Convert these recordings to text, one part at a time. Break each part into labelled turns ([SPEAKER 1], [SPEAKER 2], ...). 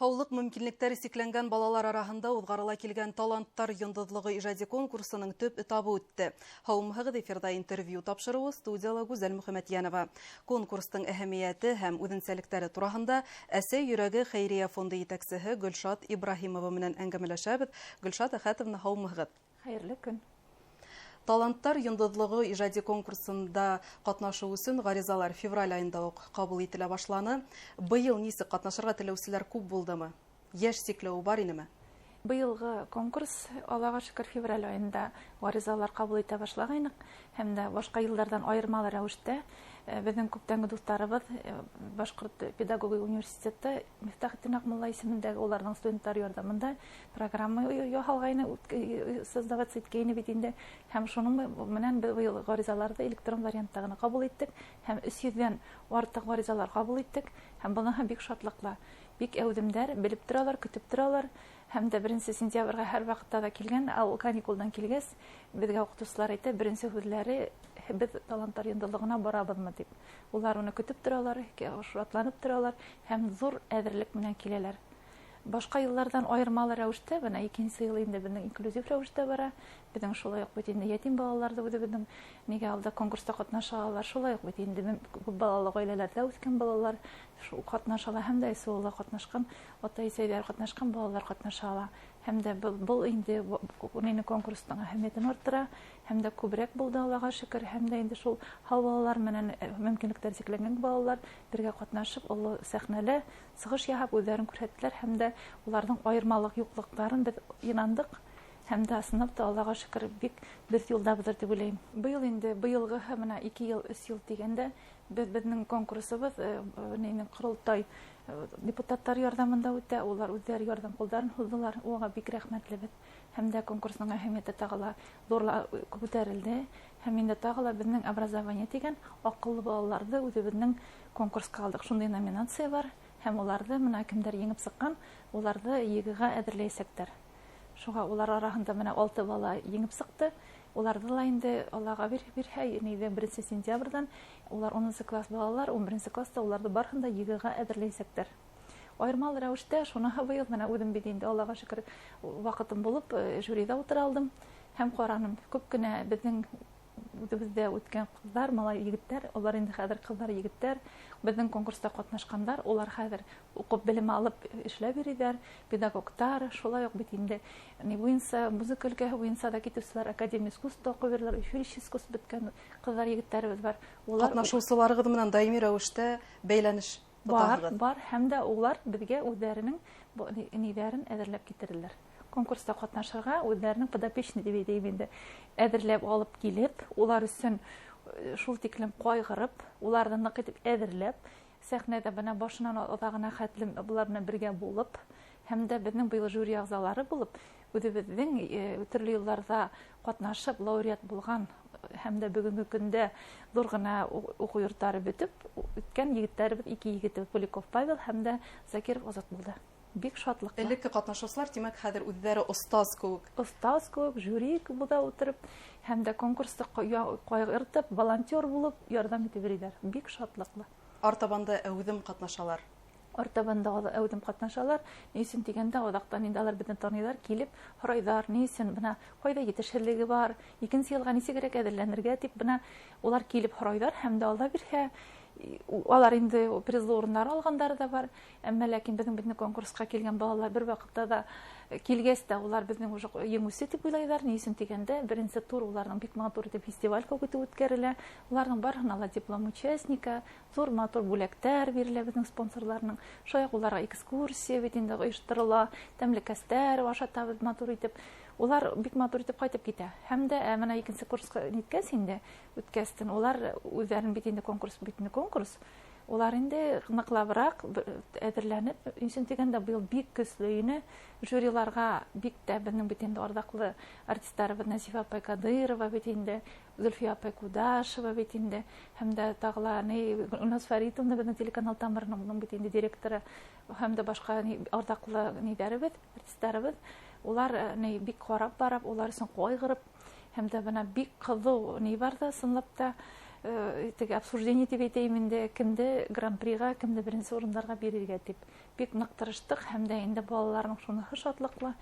[SPEAKER 1] Һаулык мөмкинлектәре сикләнгән балалар арасында узгарыла килгән таланттар йондызлыгы иҗади конкурсының төп этабы үтте. Һаумыгыз эфирда интервью тапшыруы студияла Гүзәл Мөхәммәтьянова. Конкурстың әһәмияте һәм үзенчәлекләре турында Әсәй йөрәге хәйрия фонды итәкчесе Гөлшат Ибраһимова менән әңгәмәләшәбез. Гөлшат Әхәтовна, һаумыгыз.
[SPEAKER 2] Хәерле көн.
[SPEAKER 1] Таланттар йондызлыгы иҗади конкурсында катнашу өчен гаризалар февраль айында ук кабул ителә башланы. Быел нисек катнашырга теләүчеләр күп булдымы? Яшь сикләү бар инеме?
[SPEAKER 2] Быелгы конкурс, Аллага шөкер, февраль айында гаризалар кабул итә башлагайнык, һәм дә башка еллардан аермалы рәвештә безнең күптәнге дусларыбыз Башкорт педагогия университеты Мифтахетдин Акмулла исемендәге уларның студентлары ярдәмендә программа яһалгайны, создаваться иткәйне бит инде, һәм шуның менән быел гаризаларны электрон вариантта гына кабул иттек, һәм 300дән артык гаризалар кабул иттек, һәм буны бик шатлыклы, бик әүдемдәр, белеп торалар, көтеп торалар. Һәм дә 1 сентябрьгә һәр вакытта да килгән, каникулдан килгәс, безгә укытучылар әйтә, беренче сүзләре без таланттар йондызлыгына барабызмы дип. Улар уны көтеп торалар, шатланып торалар һәм зур әзерлек менән киләләр. Башка еллардан аермалы рәвештә, менә икенче ел инде безнең инклюзив рәвештә бара. Безнең шулай ук бит инде ятим балаларда безнең нигә алда конкурста катнашалар, шулай ук бит инде балалы гаиләләрдә үскән балалар шул катнашалар, һәм дә сулла катнашкан, ата-әсәйләр катнашкан балалар катнашалар. Һәм дә бу инде конкурсның әһәмиятен арттыра, һәм дә күбрәк булды, Аллага шөкер, һәм дә инде шул хал балалар менән мөмкинлекләр сикләнгән балалар бергә катнашып, олы сәхнәле сыгыш яһап үзләрен күрсәттеләр, һәм дә уларның аермалык юклыкларын без инандык, һәм дә сынапта, Аллага шөкер, бик без юлдабыздыр дип уйлыйм. Быел инде быелгы менә 2 ел, 3 ел дигәндә безнең конкурсыбыз курултай депутаттар ярдәмендә үтә, улар үзләре ярдәм кулларын һуздылар, уга бик рәхмәтлебез. Һәм дә конкурсның әһәмияте тагыла зурлап күтәрелде, һәм инде тагыла безнең образование дигән акыллы балаларны үзебезнең конкурска алдык. Шундый номинация бар, һәм уларны менә кемдер еңеп сыккан, уларны егыга әзерләйсәктер. Шуга улар арасында менә 6 бала еңеп сыкты. Уларны да инде Аллага бир 1 сентябрьдән улар 10 класс балалар, 11 класста уларны барында егыга әзерләйсәктер. Аермалы рәвештә шуны быел менә үзем бит инде Аллага шөкер вакытым булып жюрида утыра алдым һәм караным. Күп кенә безнең үзебездә үткән кызлар, малай егетләр, алар инде хәзер кызлар, егетләр безнең конкурста катнашкандар, улар хәзер укып белем алып эшләп йөриләр, педагогтар, шулай ук бит инде буенча музыка өлкәсе буенча да китүчеләр, академия искусства укырлар, училище искусств беткән кызлар, егетләребез бар. Улар
[SPEAKER 1] катнашучыларыгыз менән даими рәвештә бәйләнеш
[SPEAKER 2] бар, һәм дә улар безгә үзләренең ниләрен әзерләп китерделәр. Конкурста катнашырга үзләренең подопечный дип әйтәм инде, әзерләп алып килеп, улар өчен шул тиклем кайгырып, уларны нык итеп әзерләп, сәхнәдә менә башыннан атагына хәтлем булар белән бергә булып, һәм дә безнең быел жюри әгъзалары булып, үзебезнең төрле елларда катнашып лауреат булган, һәм дә бүгенге көндә зур гына уку йортлары бетеп, үткән егетләребез, 2 егетебез, Поляков Павел һәм дә Закиров Азат булды. Бик шатлыклы.
[SPEAKER 1] Элекке катнашучылар, димәк, хәзер үзләре остаз күк.
[SPEAKER 2] Остаз күк, жюри булда утырып, һәм дә конкурста кайгыртып, волонтер булып ярдәм итеп йөриләр. Бик шатлыклы.
[SPEAKER 1] Артабанда әүдем катнашалар.
[SPEAKER 2] Артабанда әүдем катнашалар. Нисен дигәндә адактан инде алар безне таныйлар, килеп һорайдар, нисен менә кайда җитешерлеге бар, икенче елга нисегрәк әзерләнергә дип менә улар килеп һорайдар, һәм дә алда бирһә алар инде призлы урыннар алгандар да бар. Әмма ләкин безнең конкурска килгән балалар бер вакытта да килгәс тә улар безнең уже еңүче дип уйлайлар. Нисен дигәндә, беренче тур уларның бик матур итеп фестиваль күтү үткәрелә. Уларның барыгына ла диплом участника, зур матур бүләктәр бирелә безнең спонсорларның. Шуңа уларга экскурсия бит инде оештырыла, тәмле кәстәр ашатабыз матур итеп. Улар бик матур итеп кайтып китә. Һәм дә менә икенче курска ниткәс инде үткәстен улар үзләрен бит инде конкурс. Улар инде ныклабрак әзерләнеп, инде дигәндә быел бик көчле ине, жюриларга бик тә безнең бит инде ардаклы артистларыбыз Насифа апай Кадырова бит инде, Зөлфия апай Кудашева бит инде, һәм дә тагыла Унас Фәритовна безнең телеканал Тамырның бит инде директоры, һәм дә башка ардаклы нидәребез, артистларыбыз. Улар бик карап барып, улар өчен кайгырып, һәм дә менә бик кызу бар да, сынлап та теге обсуждение дип әйтәм инде, кемде гран-прига, кемде беренче урыннарга бирергә дип. Бик нык тырыштык һәм дә инде балаларның шуны шатлыклы,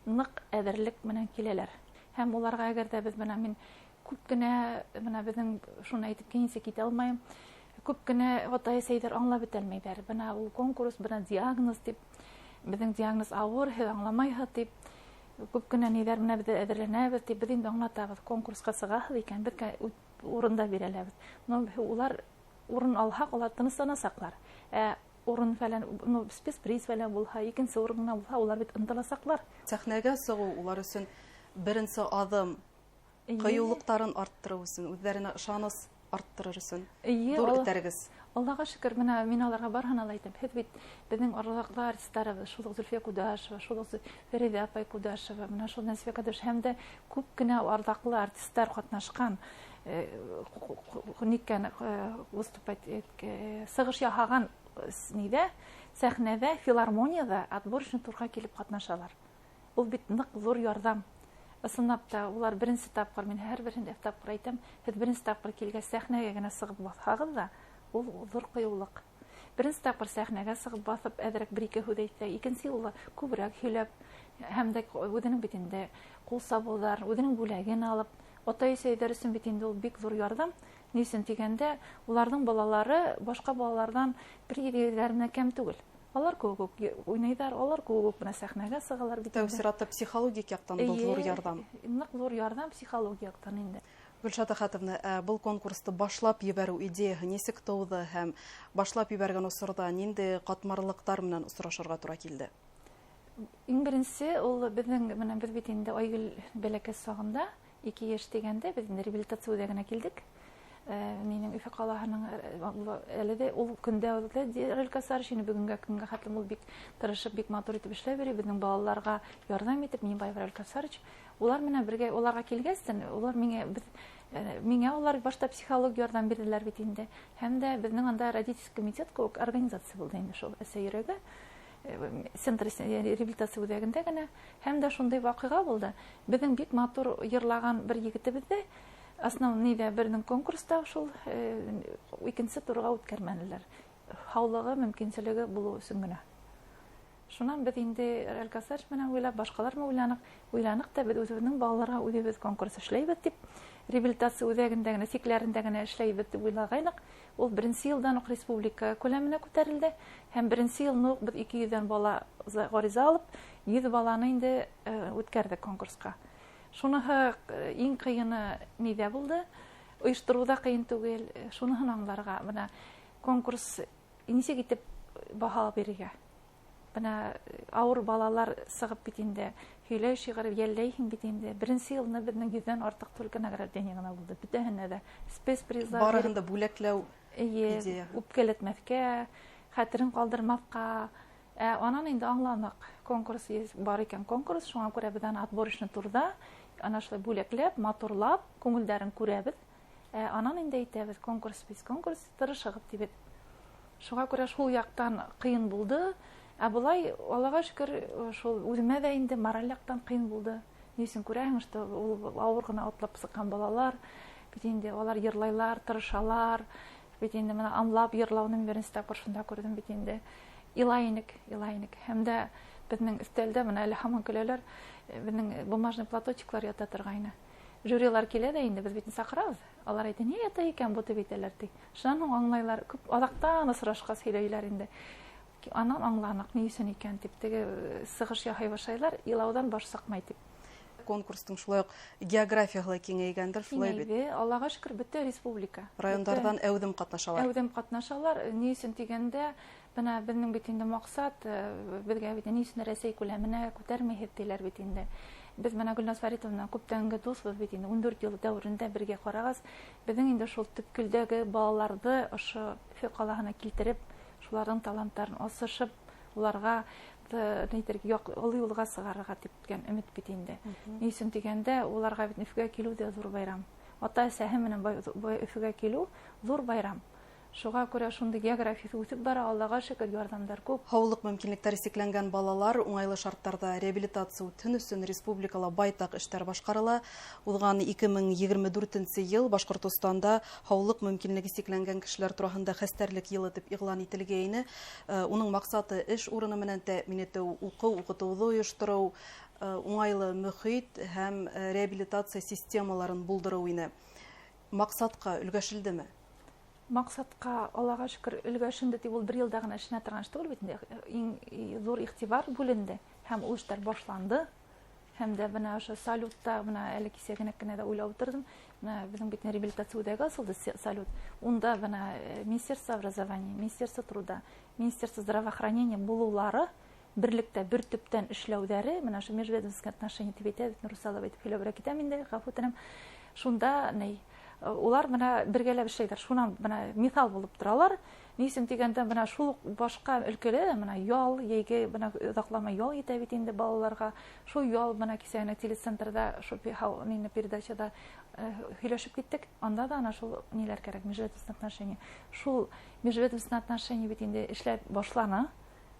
[SPEAKER 2] нык әдерлек менән киләләр. Һәм уларга әгәр дә без мен күп кенә безнең шуны әйтеп кенесе китә алмыйм. Күп кенә ата-әсәйләр аңлап бетәлмәйләр. Ул конкурс, диагноз дип, безнең диагноз авыр, һез аңламайһыз дип. Күп кенә ниләр менә без әзерләнәбез дип, без инде аңлатабыз, конкурска чыгасыз икән, безгә урында бирәләбез. Улар урын алһак, алар тынычланасаклар. Урын фәлән, спецприз фәлән булһа, икенче урынна булһа, улар бит ынтыласаклар.
[SPEAKER 1] Сәхнәгә сыгу улар өчен беренче адым, кыюлыктарын арттыру өчен, үзләренә ышаныс арттырыр өчен зур итәргез.
[SPEAKER 2] Аллага шөкер, мин аларга барһын әйтәм. Һез бит безнең аралыклы артистларыбыз, шул Зөлфия Кудашева, шул Фәридә апай Кудашева, менә шул Насифа Кадыш һәм дә күп кенә ардаклы артистлар катнашкан. Никән выступать сыгыш яһаган нидә, сәхнәдә, филармониядә отборочный турга килеп катнашалар. Ул бит нык зур ярдәм. Ысынлап та улар беренче тапкыр, мин һәр беренче тапкыр әйтәм, һез беренче тапкыр килгән сәхнәгә генә сыгып басһагыз да, ул зур кыюлык. Беренче тапкыр сәхнәгә сыгып басып, әдрәк бер-ике һүз әйтсә, икенче юлы күбрәк һөйләп, һәм дә үзенең бит инде кул сабулар, үзенең бүләген алып, ата-әсәйләр өчен бит инде ул бик зур ярдәм. Ни өчен дигәндә, уларның балалары башка балалардан бер-ирләренә кәм түгел. Алар күп уйнайдар, алар күп менә сәхнәгә сыгалар бит.
[SPEAKER 1] Тәүсиратта психологик яктан был зур ярдәм.
[SPEAKER 2] Нык зур ярдәм психологик яктан инде.
[SPEAKER 1] Гөлшат Ахатовна, был конкурсты башлап ебәрү идеяһы нисек тыуды һәм башлап ебәргән осырда нинди катмарлыктар менән осрашырга туры килде?
[SPEAKER 2] Иң беренче ул безнең менә без бит инде Айгөл бәләкәс сагында 2 яшь дигәндә без инде реабилитация үдәгенә килдек. Минең Өфе калаһының әле дә ул көндә Релкасаршины бүгенгә көнгә хәтлем ул бик тырышып, бик матур итеп эшләп бирә, безнең балаларга ярдәм итеп, Минбаев Релкасарч. Улар менә бергә уларга килгәстен, улар миңа улар башта психологик ярдәм бирделәр бит инде. Һәм дә безнең анда родительский комитет күк организация булды инде шул әсәйрәгә. Центр реабилитация үдәгендә генә. Һәм дә шундый вакыйга булды. Безнең бик матур йырлаган бер егетебезне основный дә бернең конкурста шул икенче турга үткәрмәнеләр. Хаулыгы, мөмкинчелеге булу өчен генә. Шуннан без инде Релкасарч менән уйлап, башкалар менән уйланык та, без үзебезнең балаларга үзебез конкурс эшләйбез дип, реабилитация үдәгендә генә, сикләрендә генә эшләйбез дип уйлагайнык. Ул беренче елдан ук республика күләменә күтәрелде. Һәм беренче елны без 200 бала гариза алып, 100 баланы инде үткәрдек конкурска. Шуныһы иң кыйыны нидә булды? Оештыруда кыйын түгел. Шуныһын аңларга, менә конкурс ничек итеп баһа бирергә. Менә авыр балалар сыгып бит инде, һөйләй шигырь йәлләйһең бит инде. Беренче елны безнең 100дән артык түлке награждение гына булды. Бөтәһенә дә спецпризлар,
[SPEAKER 1] барыгында бүләкләү идея.
[SPEAKER 2] Үпкәләтмәскә, хәтерен калдырмаска. Анан инде аңланык. Конкурс бар икән конкурс, шуңа күрә бездән отборочный турда ана шулай бүләкләп, матурлап, күңелдәрен күрәбез. Анан инде әйтәбез, конкурс тырышыгыз дибез. Шуңа күрә шул яктан кыен булды. Булай, Аллага шөкер, шул үземә дә инде мораль яктан кыен булды. Нисен күрәһең, что ул авыр гына атлап сыккан балалар, бит инде алар йырлайлар, тырышалар. Бит инде менә аңлап йырлауны беренче тапкыр шунда күрдем бит инде. Илайник. Һәм дә безнең өстәлдә менә әле һаман көләләр, безнең бумажный платочклар ята торгайны. Жюрилар килә дә инде, без бит сакырабыз. Алар әйтә, "Ни ята икән бу?" дип әйтәләр ди. Шуның аңлайлар, күп адактан осрашка сөйләйләр инде. Анан аңланык, ни өчен икән дип, теге сыгыш яһай башлайлар, илаудан баш сакмай дип.
[SPEAKER 1] Конкурстың шулай ук географиялы киңәйгәндер, шулай бит.
[SPEAKER 2] Аллага шөкер, бөтен республика.
[SPEAKER 1] Райондардан әүдем катнашалар.
[SPEAKER 2] Әүдем катнашалар. Ни өчен дигәндә, менә безнең бит инде максат, безгә бит ни өчен Россия күләменә күтәрмәйбез диләр бит инде. Без менә Гөлназ Фәритовна күптәнге дусбыз бит инде, 14 ел дәврендә бергә карагыз. Безнең инде шул төпкелдәге балаларды ошо Өфе калаһына килтереп, шуларның талантларын асышып, уларга нидер олы юлга сыгарырга дип өмет бит инде. Ни өчен дигәндә, уларга бит Өфөгә килү дә зур байрам. Ата-әсәһе менән Өфөгә килү зур байрам. Шуға күрә шундый география үтеп бара, Аллага шөкер, ярдәмдар күп.
[SPEAKER 1] Һаулык мөмкинлектәре сикләнгән балалар уңайлы шарттарда реабилитация үтен өсөн республикала байтак эшләр башкарыла. Узган 2024 ел Башкортостанда һаулык мөмкинлеге сикләнгән кешеләр турында хәстәрлек елы дип игълан ителгәйне. Уның максаты эш урыны менән тәэмин итү, укытуны оештыру, уңайлы мөхит һәм реабилитация системаларын булдыру ине. Максатка өлгәшелдеме?
[SPEAKER 2] Максатка, Аллага шөкер, өлгәшенде дип ул 1 елда гына эшенә торган эш түгел бит инде. Иң зур игътибар бүленде һәм ул эшләр башланды. Һәм дә менә ошо салютта, менә әле кисә генә дә уйлап утырдым. Менә безнең бит реабилитациядәге асылды салют. Унда менә Министерство образования, Министерство труда, Министерство здравоохранения булулары берлектә бер төптән эшләүләре, менә ошо межведомственное отношение дип әйтә, Нурсалова әйтеп һөйләп китәм инде, гафу үтенәм. Шунда улар менә бергәләп эшләйләр. Шуннан менә мисал булып торалар. Нисен дигәндә менә шул башка өлкәле менә ял, яйге менә озаклама ял итә бит инде балаларга. Шул ял менә кисәне телецентрда, шу мине передачада һөйләшеп киттек. Анда да ана шул ниләр кирәк, межведомственное отношение. Шул межведомственное отношение бит инде эшләп башлана.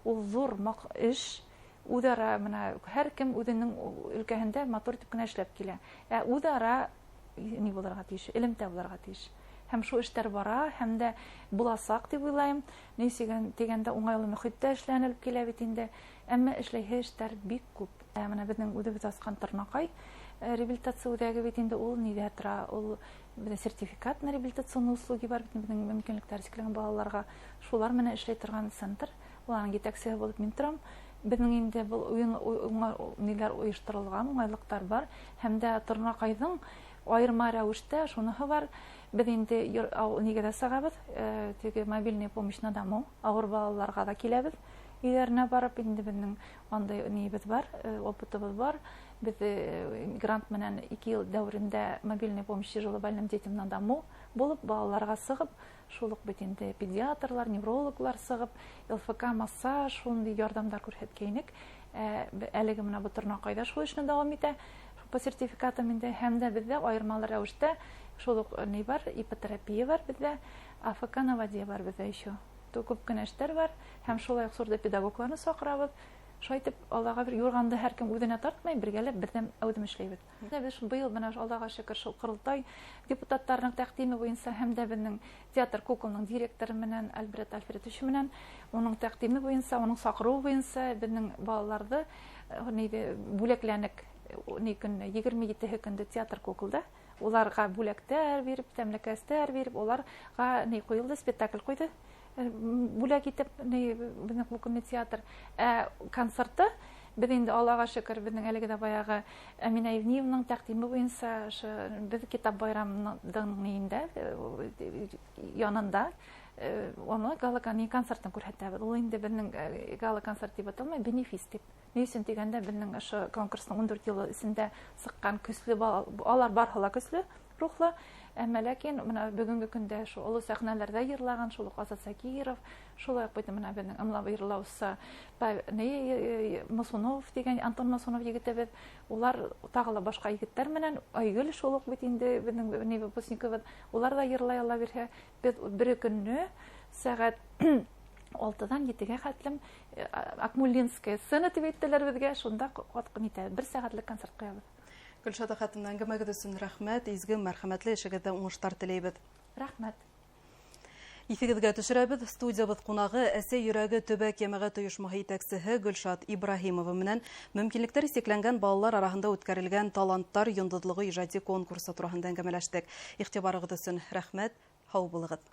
[SPEAKER 2] Ул зур эш. Удара менә һәркем үзенең өлкәһендә матур итеп кенә эшләп килә. Удара ни булырга тиеш, элемтә булырга тиеш. Һәм шу эштәр бара, һәм дә буласак дип уйлайм. Нисеген дигәндә уңайлы мөхиттә эшләнелеп килә бит инде. Әмма эшләйһе эштәр бик күп. Менә безнең үдебез аскан Торнакай реабилитациядәге бит инде ул нидә тора, ул сертификат на реабилитационные услуги бар бит безнең мөмкинлекләр сикләнгән балаларга. Шулар менә эшләй торган центр. Уларның җитәкчесе булып мин торам. Безнең инде бу ниләр оештырылган, уңайлыктар бар. Һәм дә Торнакайның айырма рәвештә шуныһы бар. Без инде нигә дә сагабыз, теге мобильный помощь на дому, авыр балаларга да киләбез. Өйләренә барып, инде безнең андай нибез бар, опытыбыз бар. Без грант менән 2 ел дәврендә мобильный помощь тяжело больным детям на дому булып, балаларга сыгып, шулык бит инде педиатрлар, неврологлар сыгып, ЛФК массаж, шундый ярдәмдар күрсәткәйнек. Әлеге менә бу Торнакайда шул эшне дәвам итә. По сертификатам инде һәм дә бездә айырмалы рәвештә шул ни бар, ипотерапия бар бездә, АФК на воде бар бездә еще. Күп кенә эшләр бар һәм шулай ук сурда педагогларны сакырабыз. Шайтып Аллага бер юрганды һәркем үзенә тартмай, бергәләп бердәм әүдем эшләйбез. Без быел менә Аллага шөкер шул кырылтай депутатларның тәкъдиме буенча һәм дә безнең театр куколның директоры менән Альберт Альфредович менән уның тәкъдиме буенча, уның сакыруы буенча безнең балаларны бүләкләнек 27 көндә театр куколда уларга бүләктәр биреп, тәмлекәстәр биреп, уларга куелды, спектакль куйды. Бүләк итеп безнең кукольный театр концерты без инде Аллага шөкер безнең әлеге дә баягы Әминә Евниевнаның тәкъдиме буенча без китап байрамының нинде янында аны гала концертын күрһәтәбез. Ул инде безнең гала концерт дип аталмый, бенефис дип. Нисен дигәндә безнең ошо конкурсның 14 ел исендә сыккан көсле алар барһыла көсле рухлы. Әмма ләкин менә бүгенге көндә шу олы сәхнәләрдә йырлаган шул Азат Закиров, шулай ук менә безнең ымлап йырлаучы Масунов дигән Антон Масунов егетебез, улар тагыла башка егетләр менән Айгөл шул ук бит инде безнең выпускниклар, улар да йырлай ала бирһә, без бер көнне сәгать 6-дан 7-гә хәтлем Акмулинская сцена дип әйттеләр безгә, шунда каткын итә, 1 сәгатьлек концерт куябыз.
[SPEAKER 1] Гөлшат хатыннан әңгәмәгез өчен рәхмәт, изге, мәрхәмәтле эшегездә уңышлар теләйбез.
[SPEAKER 2] Рәхмәт.
[SPEAKER 1] Эфиргә төшерәбез. Студиябыз кунагы Әсә йөрәге төбәк җәмәгать оешмаһы итәкчесе Гөлшат Ибраһимова менән мөмкинлекләре сикләнгән балалар арасында үткәрелгән таланттар йондыдлыгы иҗади конкурсы турында әңгәмәләштек. Игътибарыгыз өчен рәхмәт. Һау булыгыз.